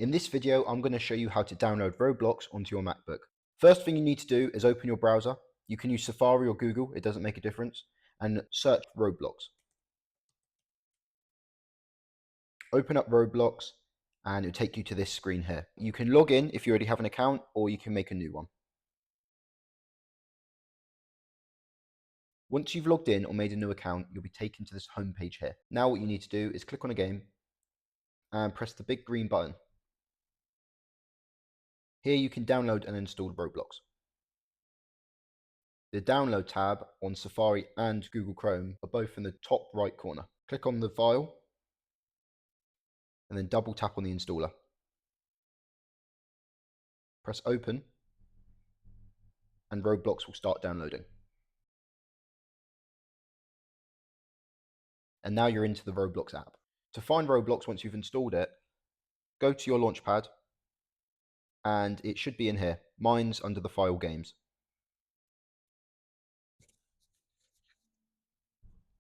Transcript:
In this video, I'm going to show you how to download Roblox onto your MacBook. First thing you need to do is open your browser. You can use Safari or Google, it doesn't make a difference, and search Roblox. Open up Roblox and it'll take you to this screen here. You can log in if you already have an account, or you can make a new one. Once you've logged in or made a new account, you'll be taken to this home page here. Now what you need to do is click on a game and press the big green button. Here you can download and install Roblox. The download tab on Safari and Google Chrome are both in the top right corner. Click on the file and then double tap on the installer. Press open and Roblox will start downloading. And now you're into the Roblox app. To find Roblox once you've installed it, go to your launchpad and it should be in here. Mine's under the file games.